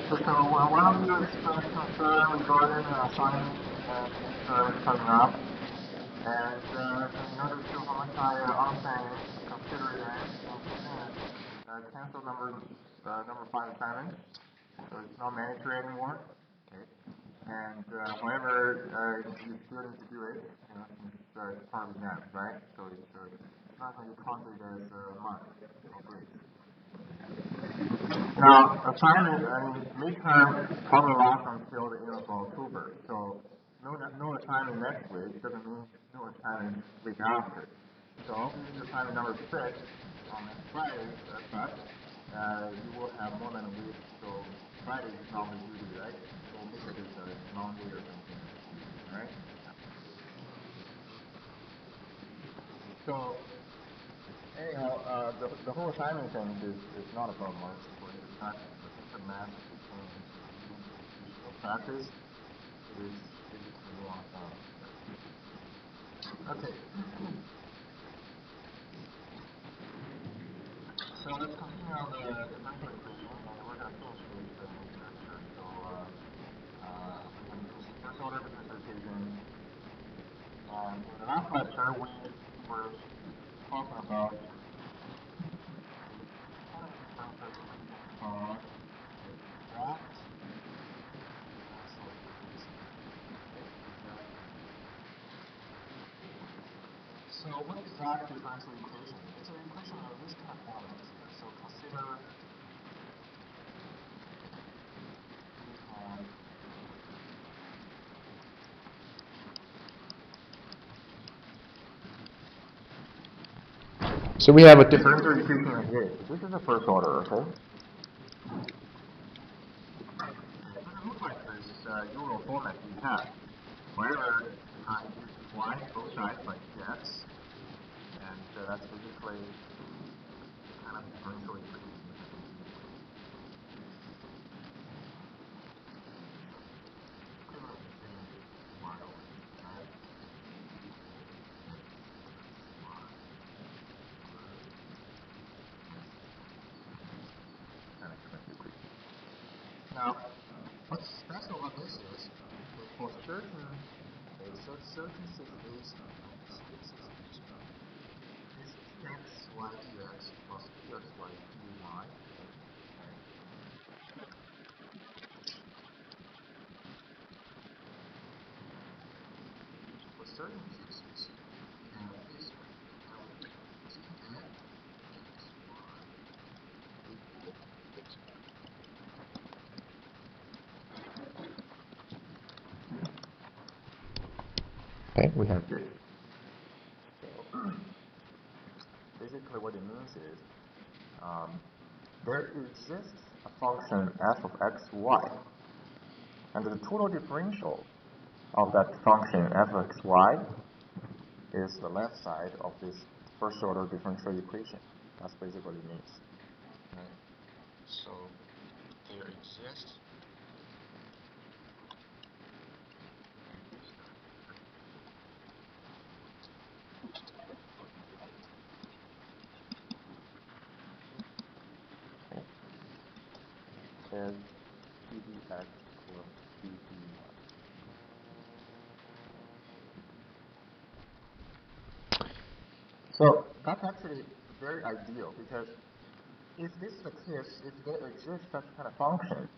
So one of you expressed concern regarding assignment midterms coming up, and in order to homicide on-time consider it, cancel number 5 assignment, so it's not mandatory anymore. Okay. And however, you still need to do it, it's part of the exam, right? So it's not going to be counted as a month or grade. Now, assignment, midterm probably lasts until the end of October. So no assignment next week doesn't mean no assignment week after. So if you assignment number 6 on next Friday, you will have more than a week. So Friday is normally due, right? So we'll make it as a Monday or something. All right? So anyhow, the whole assignment thing is not about marks for your practice. I think the math between your practice is basically no on time. Okay. So let's continue on the differential equation, and we're going to finish this next lecture. So we're going to finish the first order differential equation. And in the last lecture, we were talking about So what is exact differential equation? It's an equation of this kind of format. So consider so we have a differential equation like this. This is the first order, okay? It doesn't look like this usual format we have. Wherever I use y both sides like x, and that's basically kind of differential equation. Now, what's special about this is for certain situations, this x, y, dx plus dx, y, dy. For certain cases, this okay, we have this. So, basically what it means is there exists a function f of x, y, and the total differential of that function f of x, y is the left side of this first order differential equation. That's basically what it means. Right? So there exists as pdx plus pdy. So that's actually very ideal, because if this is the case, if there exists such kind of function,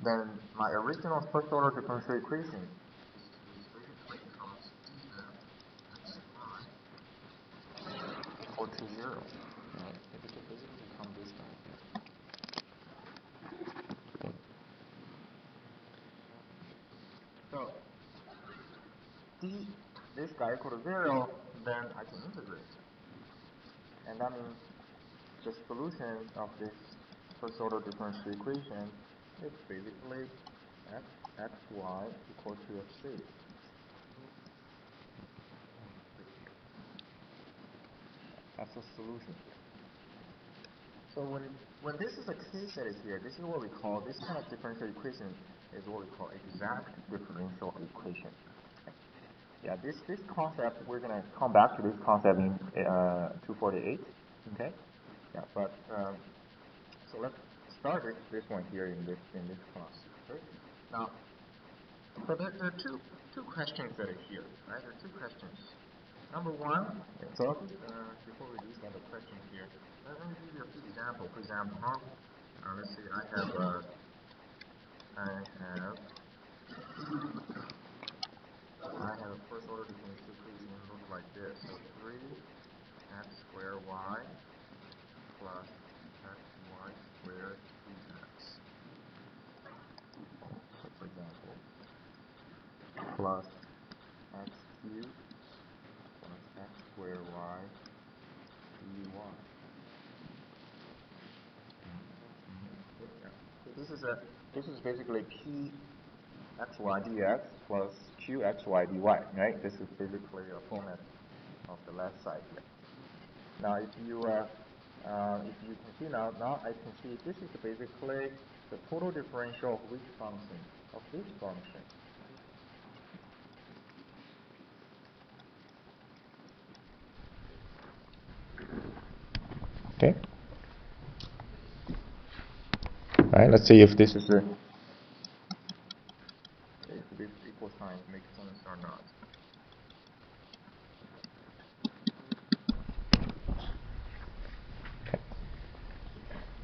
then my original first order differential equation is basically becomes equal to 0. Right? It can basically become this guy. So this guy equal to 0, then I can integrate. And that means the solution of this first order differential equation is basically fxy equal to fc. That's the solution here. So when this is a case that is here, this is what we call, this kind of differential equation is what we call exact differential equation. Yeah, this concept, we're going to come back to this concept in 248, okay? Yeah, but so let's started this one here in this class. Okay. Now, so there are two questions that are here, right? There are two questions. Number one, so before we do some of the questions here, let me give you a few examples. For example, let's see, I have a first order differential equation look like this. So 3x squared y plus xy squared dx. So for example, plus x cubed plus x squared y dy. This is basically p xy dx plus q xy dy, right? This is basically a format of the left side here. Now, if you can see now I can see this is basically the total differential of which function? Of this function. Okay. All right. Let's see if this is if this equal sign makes sense or not.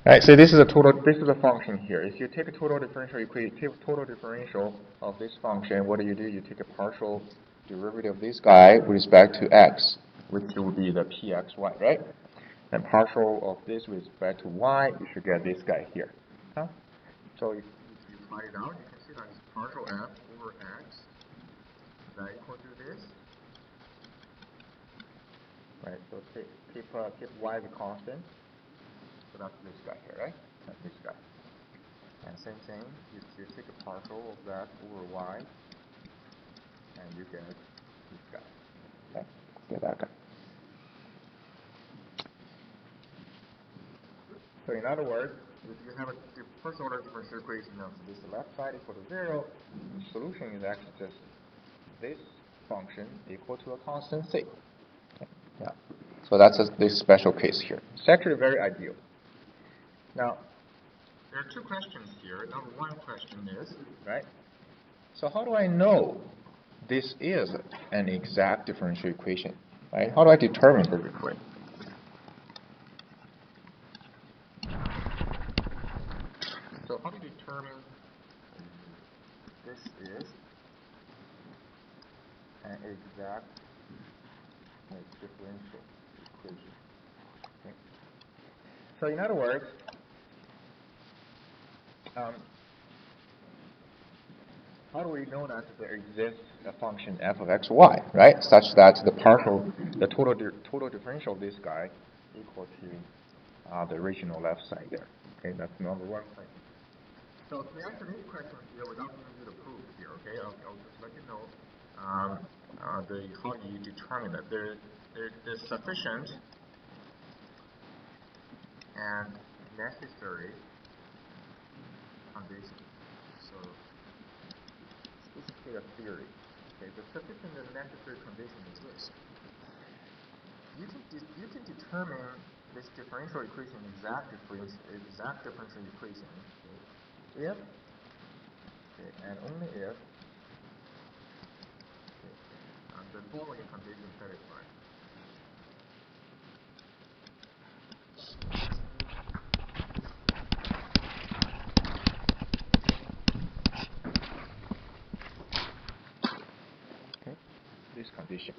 All right, so this is a function here. If you take a total differential equation, take total differential of this function, what do? You take a partial derivative of this guy with respect to x, which will be the pxy, right? And partial of this with respect to y, you should get this guy here. Huh? So if you find it out, you can see that it's partial f over x. Is that equal to this? Right, so keep y as a constant. So that's this guy here, right? That's this guy. And same thing, you take a partial of that over y, and you get this guy. Okay, get that guy. So in other words, if you have a first order differential equation of this left side equal to 0, the solution is actually just this function equal to a constant c. Okay. Yeah. So that's this special case here. It's actually very ideal. Now, there are two questions here. Number one question is, right? So how do I know this is an exact differential equation, right? How do I determine the equation? So how do you determine this is an exact differential equation? Okay. So in other words, how do we know that there exists a function f of x, y, right? Such that the total differential of this guy equal to the original left side there. Okay, that's number one thing. So to answer this question here, without giving you the proof here, okay, I'll just let you know how you determine that there's sufficient and necessary condition. So this is basically a theory. Okay, the sufficient and necessary condition is this. You can determine this differential equation, exact differential equation, if and only if the following condition is satisfied. Okay, this condition.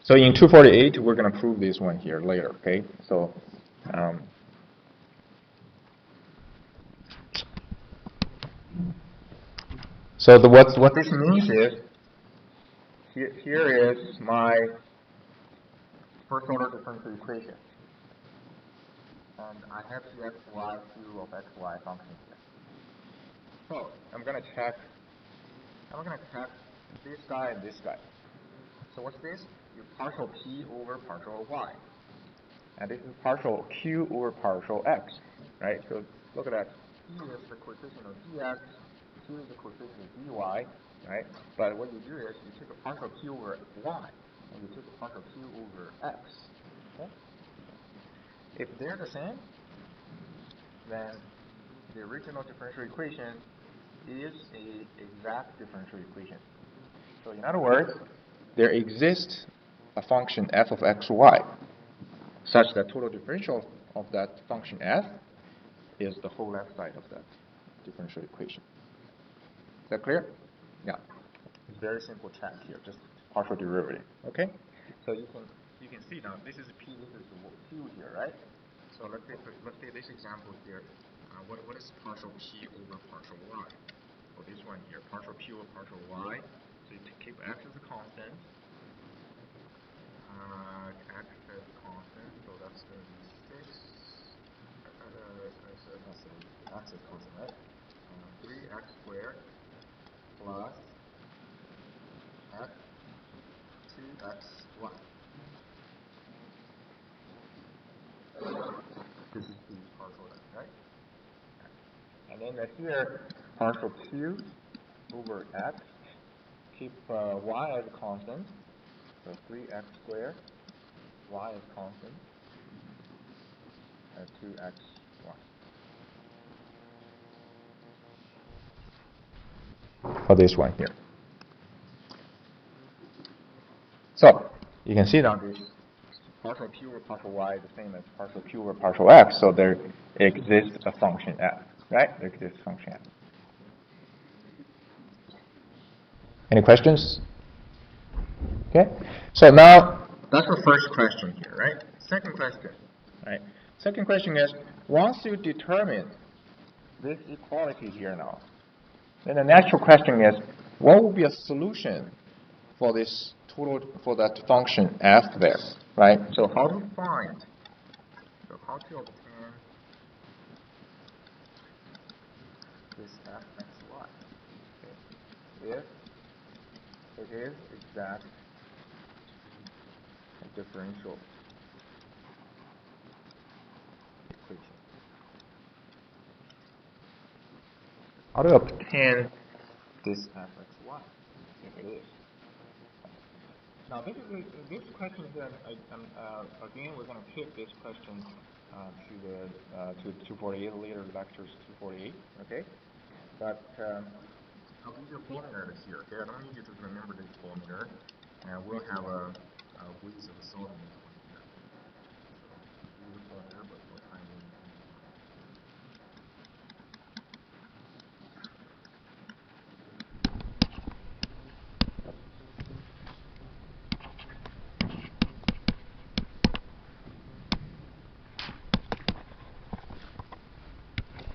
So in 248, we're going to prove this one here later. Okay, so. So what this means is, here is my first order differential equation, and I have the xy q of xy function here. So I'm gonna check this guy and this guy. So what's this? You partial p over partial y, and this is partial q over partial x, right? So look at that. P is the coefficient of dx. Q is the coefficient of dy, right? But what you do is you take a partial q over y, and you take a partial q over x. Okay? If they're the same, then the original differential equation is an exact differential equation. So in other words, there exists a function f of xy such that total differential of that function f is the whole left side of that differential equation. Is that clear? Yeah. It's very simple check here, just partial derivative. Okay? So you can see now this is p, this is q here, right? So let's say this example here. What is partial p over partial y? Well, this one here, partial p over partial y. So you keep x as a constant. X as a constant, so that's going to be 6. X is constant, right? 3x squared plus x 2xy. This is the partial x, right? And then here, partial q over x. Keep y as a constant. So 3x squared, y is constant, and 2xy. For this one here. So you can see now this partial q over partial y is the same as partial q over partial x, so there exists a function f, right? There exists a function f. Any questions? Okay, so now that's the first question here, right? Second question, right? Second question is, once you determine this equality here now, then the natural question is, what would be a solution for this total, for that function f there, right? So how to find, so how to obtain this fxy, okay, if it is exact differential equation. How to obtain this fxy, if it is. Now this question here, again, we're going to keep this question to 248 later, lectures 248, okay? But I'll give you a formula here, okay? I don't need you to remember this formula, and we'll have a ways of solving this one here. So use the formula, but for time being.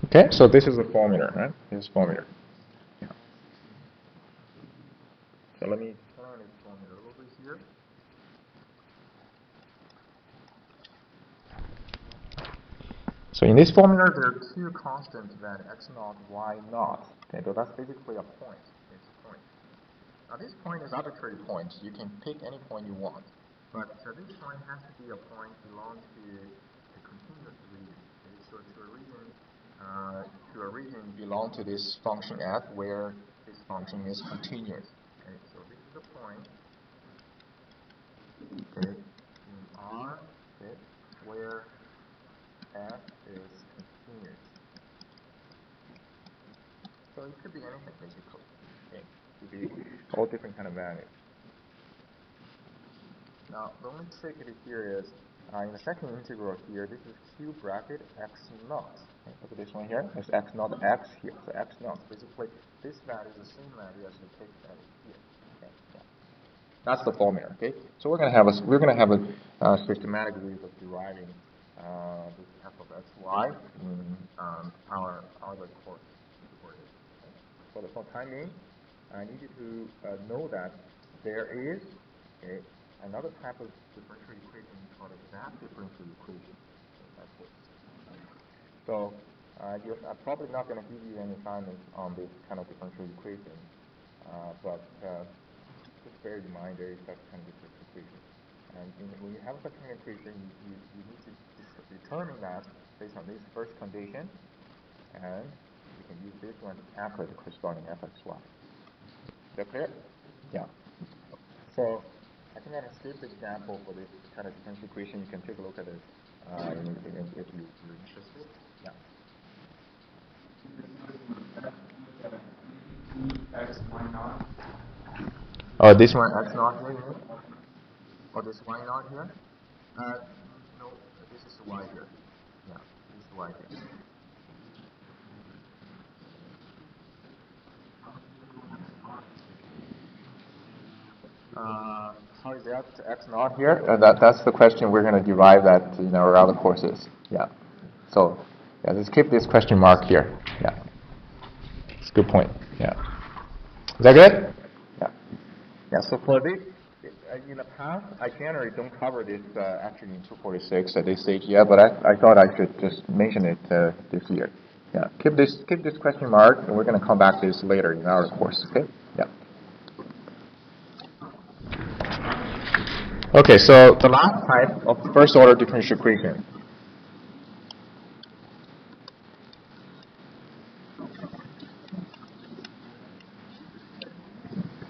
Okay, so this is the formula, right? This is formula. Yeah. So let me turn this formula over here. So in this formula, there are two constants that x naught, y naught. Okay, so that's basically a point. It's a point. Now this point is arbitrary point. You can pick any point you want. But this point has to be a point belong to a continuous region. Okay? So to a region belong to this function f where this function is continuous. Okay? So this is a point, okay, in R, okay, where f is continuous. So it could be anything basically. Okay? It could be all different kind of values. Now the only trick here is in the second integral here, this is q bracket x naught. Okay, look at this one here. It's x naught x here. So x naught, basically this value is the same value as the case value here. Okay, yeah. That's the formula. Okay, so we're gonna have a systematic way of deriving this f of xy in our other course. Okay? For the time being, I need you to know that there is another type of differential equation called exact differential equation. Like this. So I'm probably not going to give you any assignments on this kind of differential equation, but just bear in mind there is such kind of differential equation. And when you have such an equation, you need to determine that based on this first condition, and you can use this one to calculate the corresponding fxy. Is that clear? Yeah. So I think I'm going to skip the example for this kind of differential equation. You can take a look at it if you're interested. Yeah. X, Y naught. Oh, this one X naught here? Or this Y naught here? No, this is Y here. Yeah, this is Y here. How is that X naught here? That's the question we're going to derive that in our other courses. Yeah. So, yeah, let's keep this question mark here. Yeah. It's a good point. Yeah. Is that good? Yeah. Yeah. So for this, in the past, I generally don't cover this actually in 246 at this stage yet, but I thought I should just mention it this year. Yeah. Keep this question mark, and we're going to come back to this later in our course. Okay. Yeah. Okay, so the last type of first-order differential equation.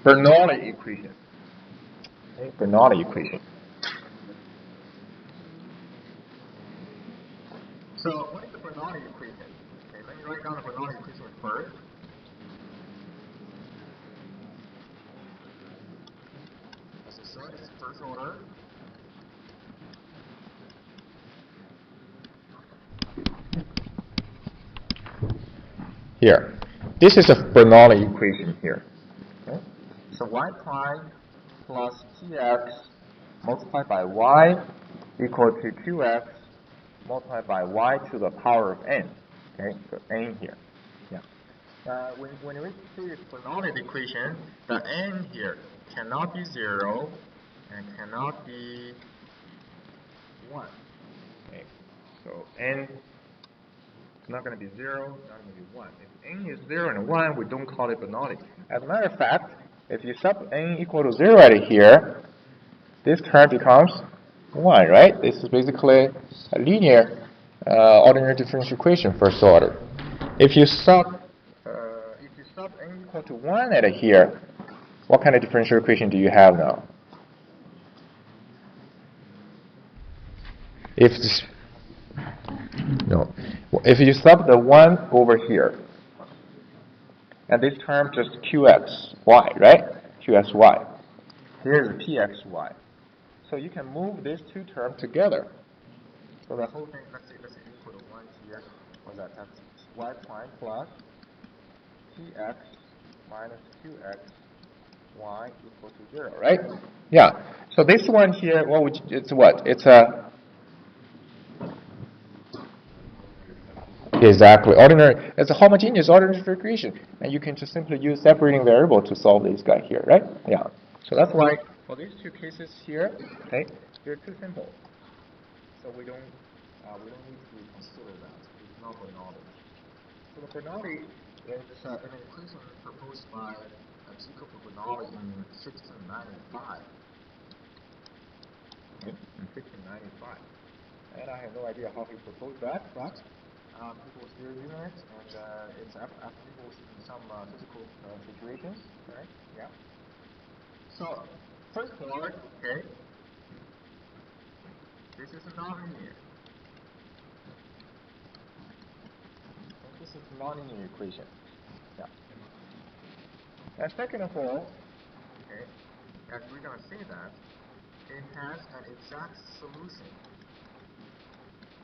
Bernoulli equation. Okay, Bernoulli equation. So what is the Bernoulli equation? Okay, let me write down the Bernoulli equation first. As I said, it's first order. Here. This is a Bernoulli equation here. Okay? So y prime plus tx multiplied by y equal to 2x multiplied by y to the power of n. Okay, so n here. Yeah. When we see this Bernoulli equation, the n here cannot be 0 and cannot be 1. Okay, so n is not going to be 0, not going to be 1. If n is 0 and 1, we don't call it Bernoulli. As a matter of fact, if you sub n equal to 0 right here, this term becomes 1, right? This is basically a linear ordinary differential equation, first order. If you sub n equal to 1 at here, what kind of differential equation do you have now? If you sub the 1 over here, and this term just qxy, right? qxy. Here's pxy. So you can move these two terms together. So the whole thing, let's say equal to 1 here. What's that? That's y prime plus px minus qx y equal to 0, right? Yeah. So this one here, it's what? It's a exactly ordinary. It's a homogeneous ordinary differential equation, and you can just simply use separating variable to solve this guy here, right? Yeah. So that's why for these two cases here, okay, they're too simple. So we don't need to consider that. It's not Bernoulli. So the Bernoulli is an equation proposed by Jacob Bernoulli in 1695. Okay, in 1695. And I have no idea how he proposed that, but people still using it, and it's applicable in some physical situations, right? Yeah. So, first part, okay, this is a nonlinear. This is a nonlinear equation. Yeah. And second of all, okay, as we're going to say that, it has an exact solution.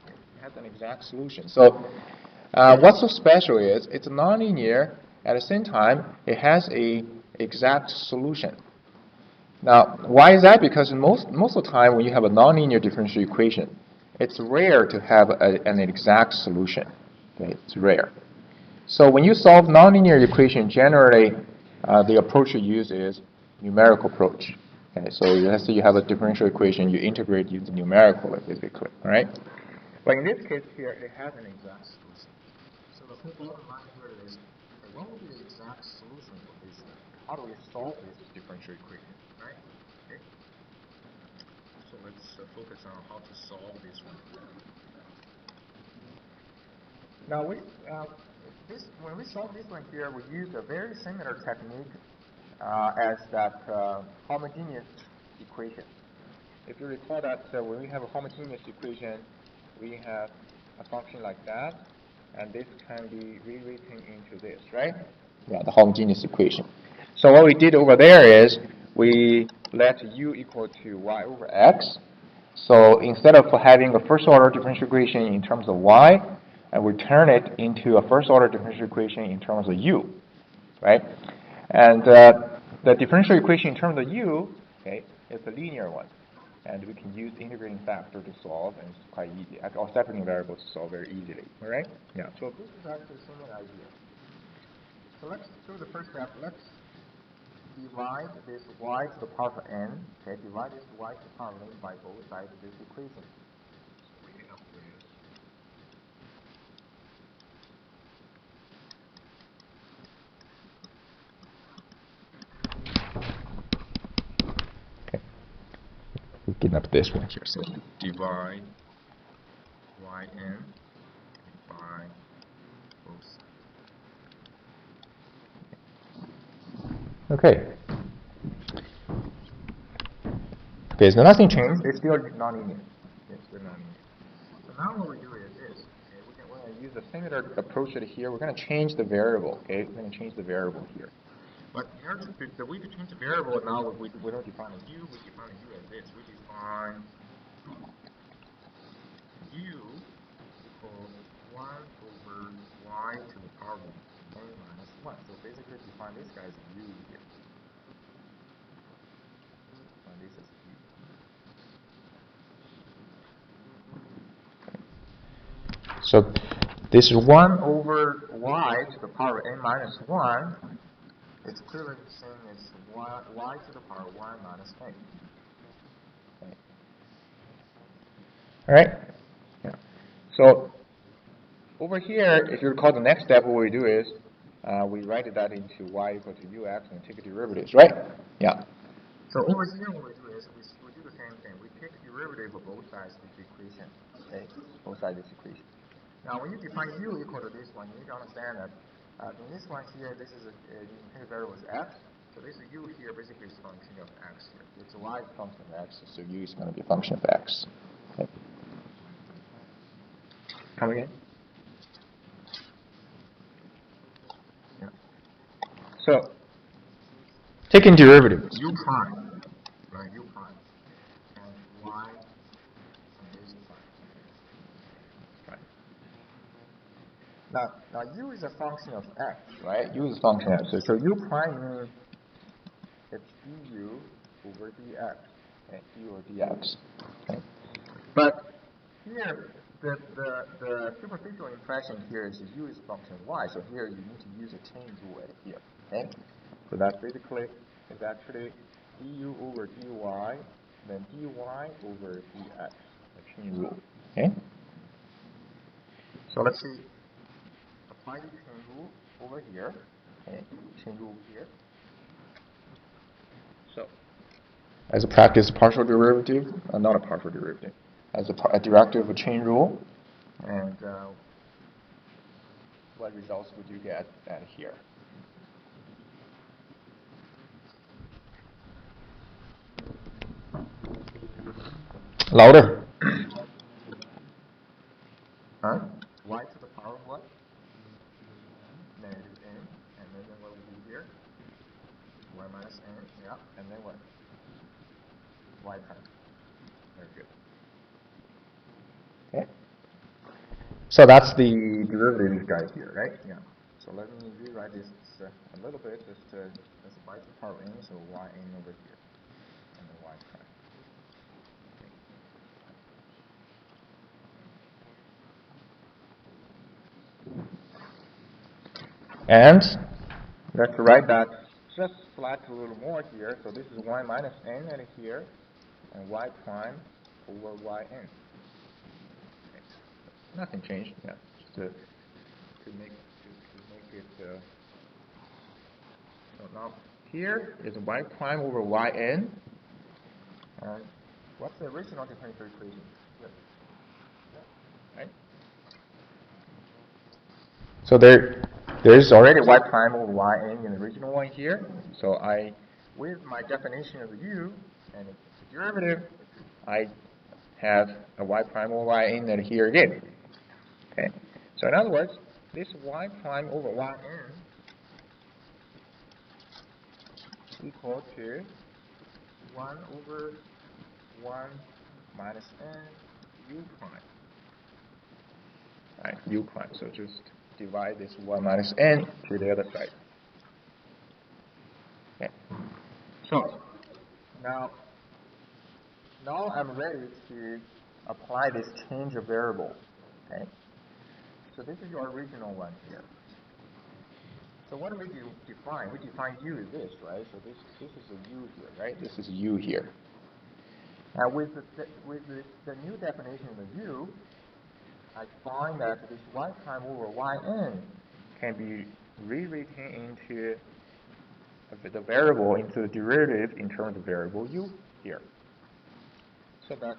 Okay, it has an exact solution. So what's so special is it's nonlinear. At the same time, it has a exact solution. Now, why is that? Because most of the time when you have a nonlinear differential equation, it's rare to have an exact solution. Okay, it's rare. So when you solve nonlinear equation, generally the approach you use is numerical approach. Okay, so let's say you have a differential equation, you integrate using numerical, basically, all right? But in this case here, it has an exact solution. So the whole bottom line here is, what would be the exact solution for this? How do we solve this differential equation, right? Okay. So let's focus on how to solve this one. Now when we solve this one here, we use a very similar technique as that homogeneous equation. If you recall that when we have a homogeneous equation, we have a function like that, and this can be rewritten into this, right? Yeah, the homogeneous equation. So what we did over there is we let u equal to y over x. So instead of having a first-order differential equation in terms of y, and we turn it into a first-order differential equation in terms of u, right? And the differential equation in terms of u, okay, is a linear one. And we can use the integrating factor to solve, and it's quite easy. Or separating variables to solve very easily, all right? Yeah, so this is actually a similar idea. So let's do the first step. Let's divide this y to the power of n, okay, divide this y to the power of n by both sides of this equation. So we can upgrade it. Picking up this one here. So divide yn by both sides. Okay. Okay, so nothing changed. It's still nonlinear. It's still nonlinear. So now what we do is this. Okay, we're going to use a similar approach to here. We're going to change the variable. Okay, we're going to change the variable here. But in order to, the way to change the variable now, we don't define a u. We define a u as this. We define u equals 1 over y to the power of n minus 1. So basically define this guy as u here. And this is u. So this is 1 over y to the power of n minus 1. It's clearly the same as y to the power of 1 minus n. Okay. All right? Yeah. So over here, if you recall, the next step, what we do is we write that into y equal to ux and take derivatives, right? Yeah. So over here, what we do is we do the same thing. We take derivative of both sides of this equation. Okay, both sides of this equation. Now, when you define u equal to this one, you need to understand that in this one here, this is the independent variable is x. So this u here basically is a function of x here. It's y is a function of x, so u is going to be a function of x. Okay. Come again? Yeah. So, taking derivative. U prime, right? U prime. And y is prime. Right. Now u is a function of x, right? U is a function of x. So u prime means it's du over dx. Okay, du over dx. Okay. But here, the superficial impression here is u is a function of y. So here you need to use a chain rule here. Okay. So that's basically is actually du over dy, then dy over dx. The chain rule. Okay. So let's see. Apply the chain rule over here. Okay. Chain rule here. So, as a practice, partial derivative, not a partial derivative, as a derivative of a chain rule, and what results would you get at here? Louder. Huh? Y to the power of what? Negative n, and then what would be here? Y minus n, yeah, and then what? Y prime. Very good. Okay. So that's the derivative guys here, right? Yeah. So let me rewrite this a little bit. Just as y to the power of n, so yn over here, and then y prime. And let's write that just flat a little more here. So this is y minus n at here, and y prime over yn. Okay. Nothing changed. Yeah, just to make it. So now here is y prime over yn. And what's the original differential equation? Here. Right. So there is already y prime over yn in the original one here. So with my definition of u and the derivative, I have a y prime over y in and here again. Okay. So in other words, this y prime over y n equal to 1 over 1 minus n u prime. Right, u prime. So just divide this 1 minus n to the other side. Okay. So now I'm ready to apply this change of variable. Okay. So this is your original one here. So what do we define? We define u as this, right? So this is a u here, right? This is a u here. Now with the new definition of the u, I find that this y prime over yn can be rewritten into the variable into the derivative in terms of variable u here. So that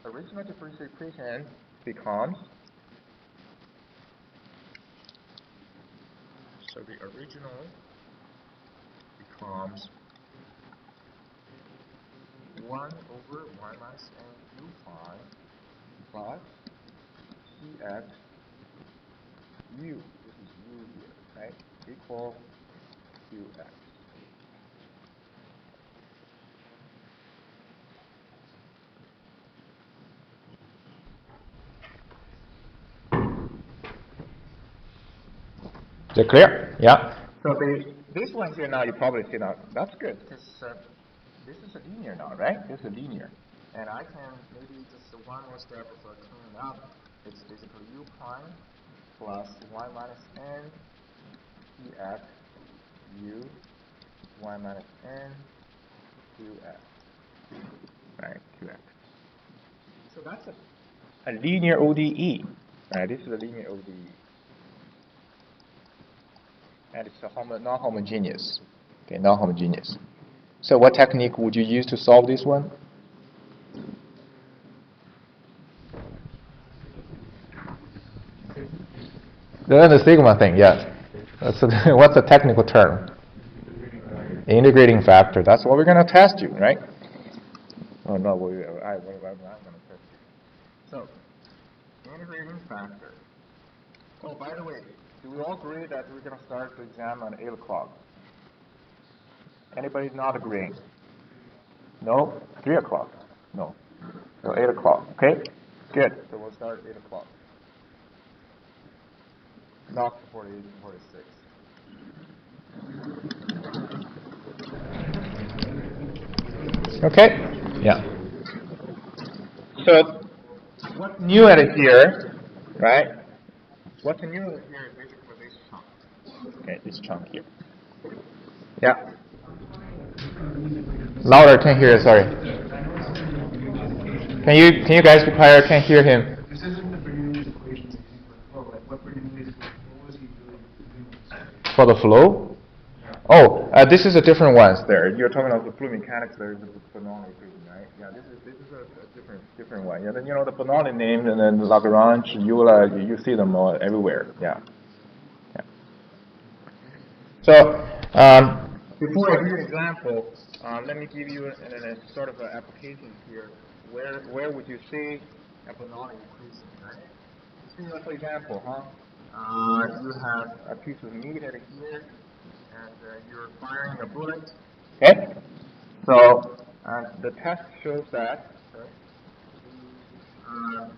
original differential equation becomes, so the original becomes 1 over y minus n u prime plus cx u, this is u here, right, equal qx. Is it clear? Yeah. So this one here now, you probably see now, that's good, because this is a linear now, right? This is a linear. And I can maybe just one more step of cleaning up. It's basically u prime plus y minus n px u y minus n qx. Right, qx. So that's a linear ODE. Right, this is a linear ODE. And it's not homogeneous. Okay, not homogeneous. So what technique would you use to solve this one? The sigma thing, yes. What's the technical term? Integrating factor. That's what we're going to test you, right? Oh no, I'm not going to test you. So, integrating factor. Oh, by the way, do we all agree that we're going to start the exam at 8 o'clock? Anybody not agreeing? No? 3 o'clock? No. So 8 o'clock, okay? Good. So we'll start at 8 o'clock. Not 48, 46. Okay? Yeah. So what's new at here, right? What's new at here is basically this chunk. Okay, this chunk here. Yeah. Louder, can't hear you, sorry. Can you guys be quiet? I can't hear him. This isn't the Bernoulli equation we used for flow. Like what was he doing? For the flow? Oh, this is a different one there. You're talking about the fluid mechanics. There is the Bernoulli equation, right? Yeah, this is a different one. Yeah, then the Bernoulli names and then Lagrange, Euler, you see them all everywhere. Yeah. Yeah. So before I give you an example, let me give you a sort of an application here. Where would you see a Bernoulli equation, right? See, for example, you have a piece of meat at here, and you're firing a bullet. Okay? So the test shows that the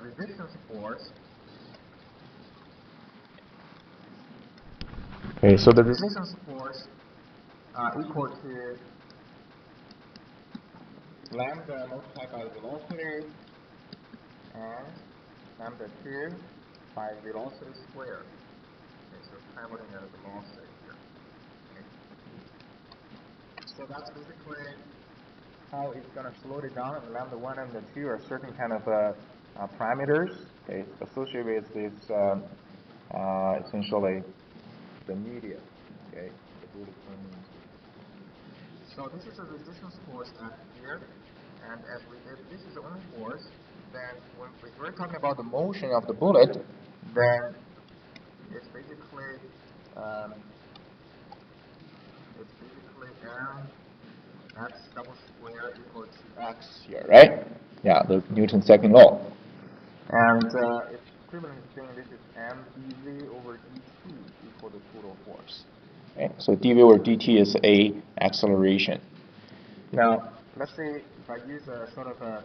resistance force. Okay, so the resistance force equal to lambda multiplied by the velocity and lambda 2 by velocity squared. Okay, so traveling at a velocity here. Okay. So that's basically how it's going to slow it down. And lambda 1 and lambda 2 are certain kind of parameters, okay, associated with this essentially the media. Okay, so this is a resistance force at here, and if this is the only force, then when we're talking about the motion of the bullet, then it's basically m x double square equal to x here, right? Yeah, the Newton's second law. And it's equivalent to saying this is mdv over dt equal to total force. Okay, so dv over dt is a acceleration. Now, let's say if I use a sort of a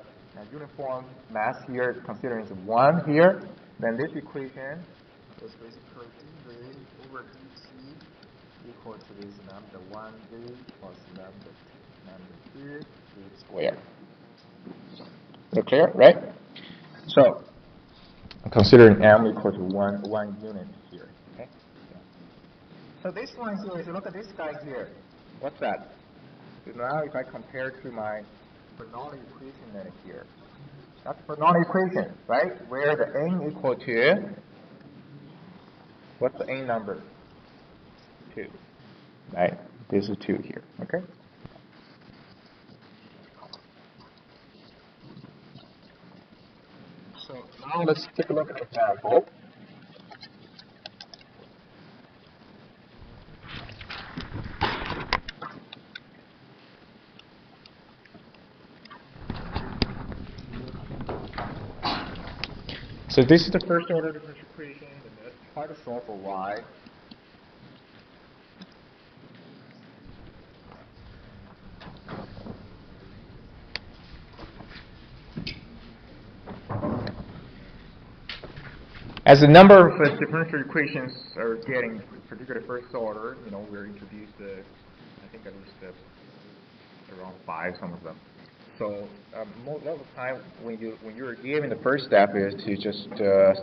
uniform mass here, considering it's 1 here, then this equation is basically dv over dt equal to this lambda 1v plus lambda 2 v squared. They're clear, right? So, considering m equal to one unit here. Okay. Yeah. So this one here, if you look at this guy here, what's that? So now if I compare to my Bernoulli equation that is here, that's Bernoulli equation, right? Where the n equal to, what's the n number? 2, right? This is 2 here, okay? So now let's take a look at the example. So this is the first order differential equation, and let's try to solve for y. As the number of differential equations are getting, particularly first order, we're introduced, I think at least around 5, some of them. So most of the time, when you're given the first step is to just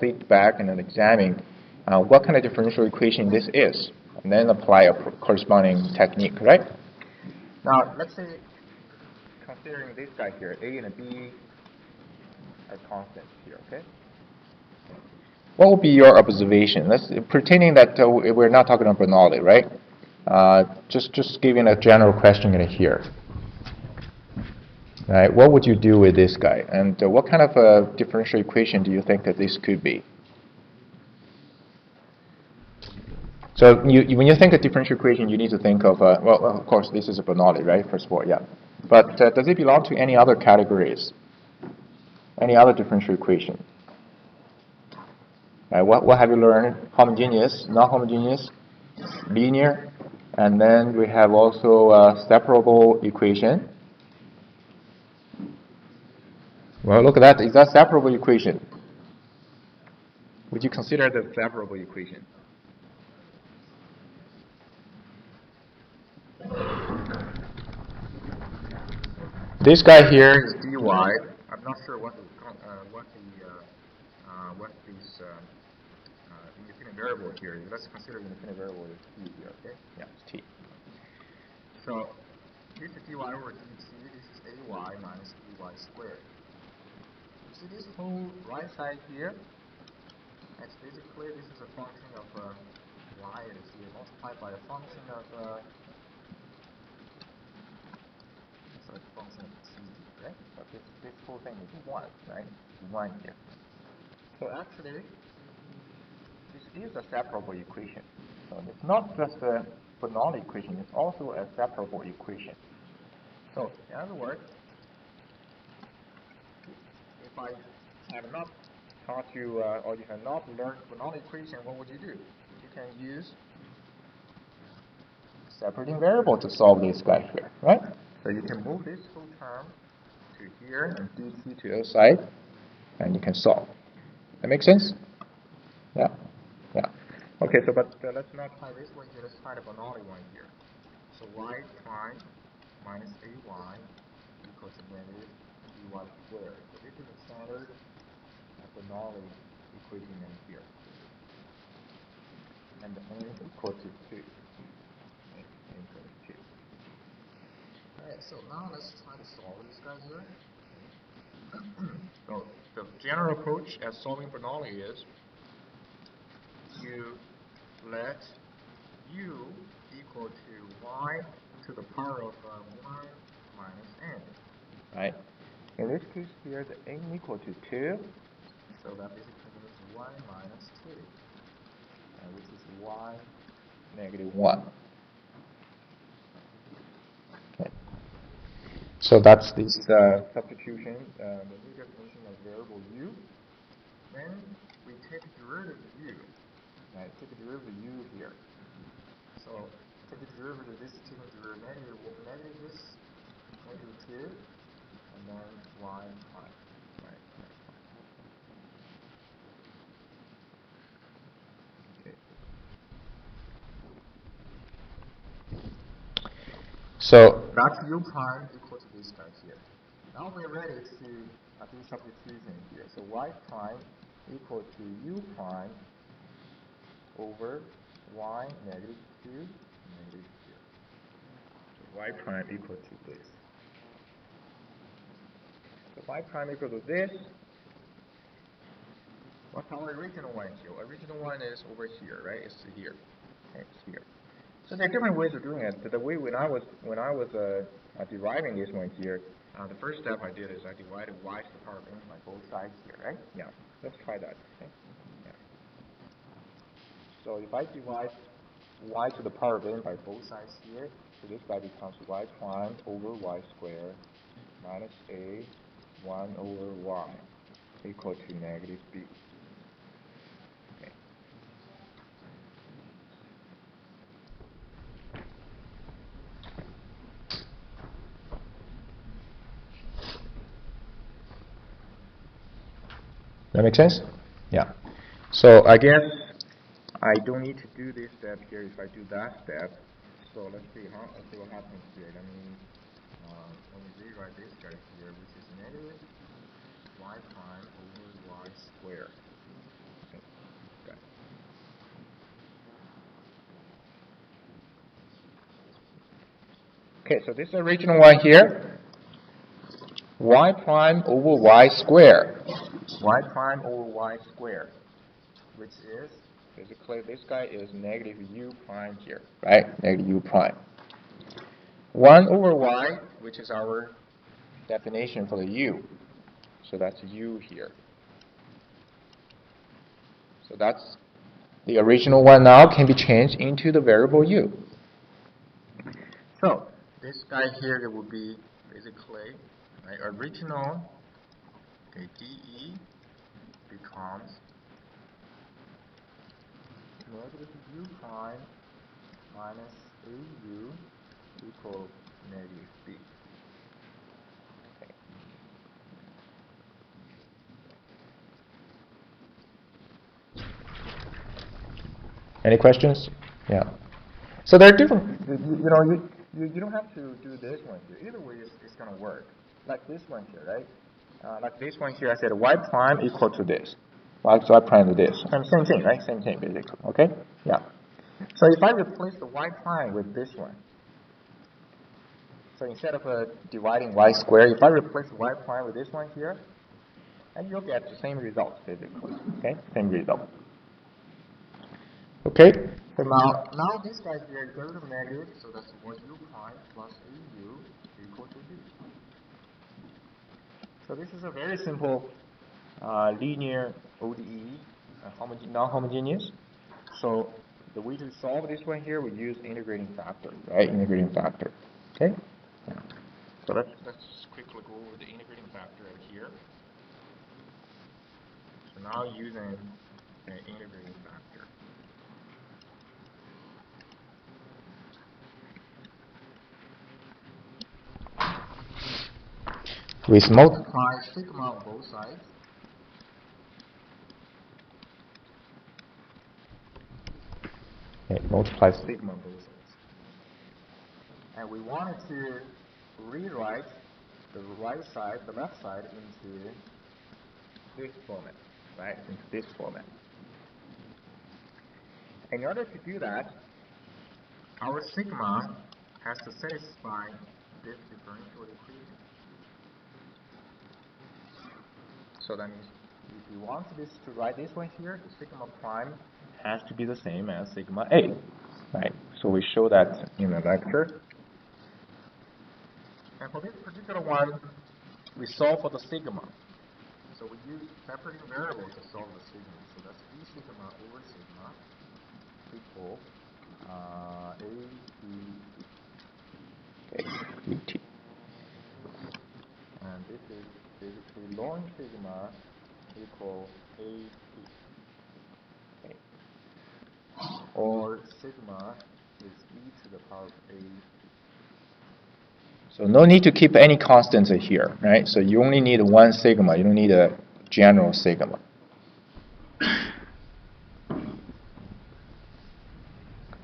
sit back and then examine what kind of differential equation this is, and then apply a corresponding technique, right? Now, let's say, considering this guy here, a and b are constants here, okay? What would be your observation? Pretending that we're not talking about Bernoulli, right? Just giving a general question in here. Right? What would you do with this guy? And what kind of a differential equation do you think that this could be? So when you think of differential equation, you need to think of, well, of course, this is a Bernoulli, right? First of all, yeah. But does it belong to any other categories? Any other differential equation? Right, what have you learned? Homogeneous, non-homogeneous, linear, and then we have also a separable equation. Well, look at that. Is that separable equation? Would you consider the separable equation? This guy here is dy. I'm not sure what these independent variable here is. Let's consider independent variable is t here, okay? Yeah, it's t. So this is dy over dt. This is ay minus dy squared. You see this whole right side here? It's basically, this is a function of y is here multiplied by a function of t, right? So this whole thing is 1, right? 1 here. So actually, this is a separable equation. So it's not just a Bernoulli equation, it's also a separable equation. So in other words, if I have not taught you, or you have not learned Bernoulli equation, what would you do? You can use separating variable to solve this guy here, right? So you can move this whole term to here and dt to the other side, and you can solve. That makes sense? Yeah. Yeah. Okay, so but let's not try this one here. Let's try the Bernoulli one here. So y prime minus ay equals to negative dy squared. So this is a standard Bernoulli equation in here. And the n equal to 2. N equal to 2. Alright, so now let's try to solve this guy here. So the general approach at solving Bernoulli is you let u equal to y to the power of 1 minus n. Right? In this case here, the n equal to 2, so that basically means 1 minus 2, which is y negative 1. Okay. So that's this substitution, the new definition of variable u. Then we take derivative of u, right? Take derivative of u here. So take the derivative of this, taking derivative negative this, negative 2, and then y prime, right? Okay. So that's u prime equal to this guy here. Now we're ready to do substitution here. So y prime equal to u prime over y negative 2, negative 2. So y prime equal to this. So y prime equal to this. What's our original one here? Original one is over here, right? It's here. Okay, it's here. So there are different ways of doing it. The way when I was deriving this one here, the first step I did is I divided y to the power of n by both sides here, right? Yeah. Let's try that. Okay. Yeah. So if I divide y to the power of n by both sides here, so this guy becomes y prime over y squared minus a 1 over y equal to negative b. Okay. That make sense? Yeah. So I guess I don't need to do this step here if I do that step. So let's see what happens here. Let me rewrite this guy here, which is negative y prime over y squared. Okay, so this is the original one here. Y prime over y squared. Y prime over y squared, which is basically this guy is negative u prime here, right? Negative u prime. 1 over y, which is our definition for the u. So that's u here. So that's the original one now can be changed into the variable u. So this guy here that would be basically original dE becomes negative u prime minus au equals negative b. Okay. Any questions? Yeah. So there are different, you don't have to do this one here. Either way, it's going to work. Like this one here, right? Like this one here, I said y prime equal to this. Y prime to this. And same thing, right? Same thing, basically. Okay? Yeah. So if I replace the y prime with this one, so instead of dividing y squared, if I replace y prime with this one here, and you'll get the same result, basically. Okay? Same result. Okay? So now this guy here is derivative negative, so that's 1 u prime plus au equal to b. So this is a very simple linear ODE, non-homogeneous. So the way to solve this one here, we use integrating factor, right? Integrating factor. Okay? Yeah. So let's quickly go over the integrating factor right here. So now using an integrating factor. We multiply sigma on both sides. Okay, multiply sigma on both sides. And we wanted to rewrite the right side, the left side, into this format, right? Into this format. In order to do that, our sigma has to satisfy this differential equation. So that means if you want this to write this one here, the sigma prime has to be the same as sigma A, right? So we show that in the lecture. And for this particular one, we solve for the sigma. So we use separating variables to solve the sigma. So that's d sigma over sigma equal a d t. ln sigma equal AP. Okay. Or sigma is e to the power of AP. So no need to keep any constants here, right? So you only need one sigma. You don't need a general sigma.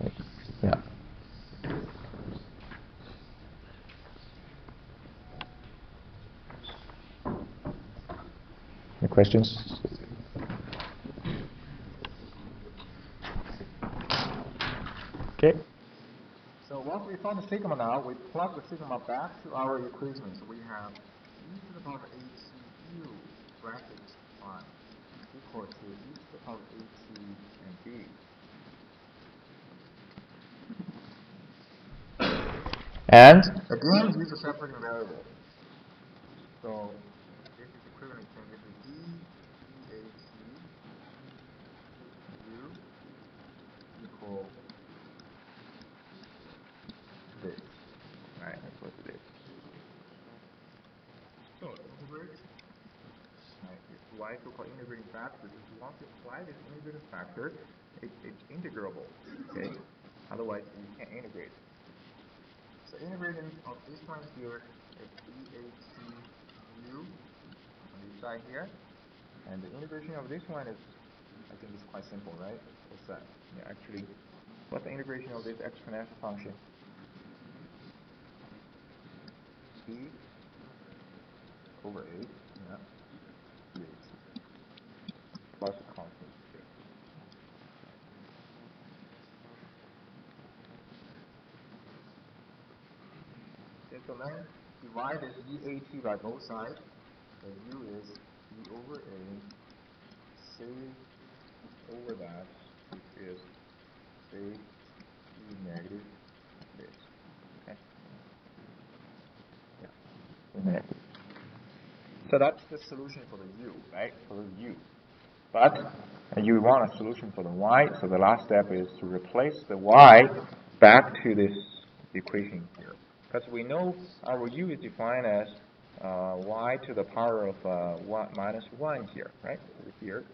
Okay. Yeah. Any questions? Okay. So once we found the sigma now, we plug the sigma back to our equation. So we have e to the power of ATU bracket 1 equal to e to the power of AT and B. And again, use a separating variable. So this is equivalent to this is u equal this. Right, equal to this. So integrate. Right, if y is equal to integrating factor, if you want to apply this integrating factor, it's integrable. Okay? Otherwise you can't integrate. So integrating of this one here is EATU on this side here. And the integration of this one is, I think it's quite simple, right? What's that? Yeah, actually, what's the integration of this exponential function? E over 8, yeah, EAT, plus a constant here. Okay, so then divide this EAT by both sides. So U is E over A, C over that, which is say E negative this. Okay? Yeah. Negative. So that's the solution for the U, right? For the U. But you want a solution for the Y, so the last step is to replace the Y back to this equation here. Because we know our U is defined as Y to the power of 1 minus 1 here, right? Over here.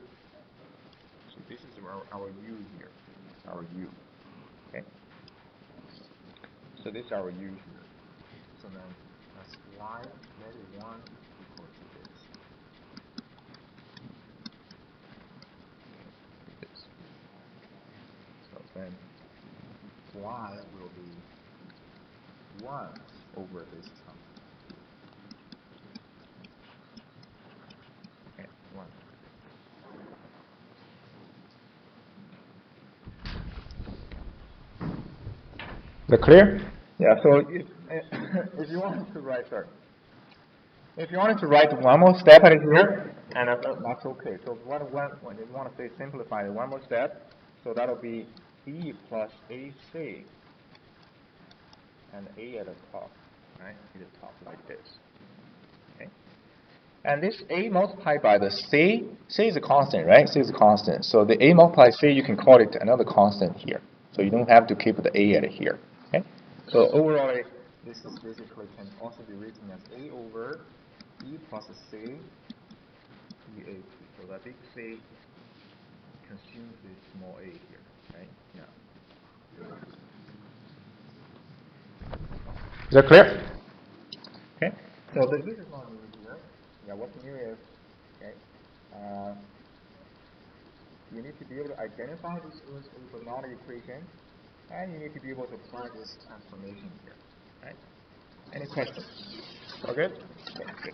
So this is our U here, our U. Okay. So this is our U here. So then that's Y negative 1 equal to this. Okay, this. So then Y will be 1 over this term. Okay, 1. Is that clear? Yeah, so if you wanted to write, sorry. If you wanted to write one more step at here, and that's okay. So when you want to say simplify it, one more step, so that'll be B plus AC and A at the top, right? At the top like this. Okay. And this A multiplied by the C is a constant, right? C is a constant. So the A multiplied C, you can call it another constant here. So you don't have to keep the A at here. Okay? So overall, this is basically can also be written as A over E plus C EAT. So that big C consumes this small a here, right? Yeah. Is that clear? Okay. So this is not new here. Yeah, what's new is, okay, you need to be able to identify this as a Bernoulli equation, and you need to be able to apply this transformation here, right? Any questions? Okay. Okay.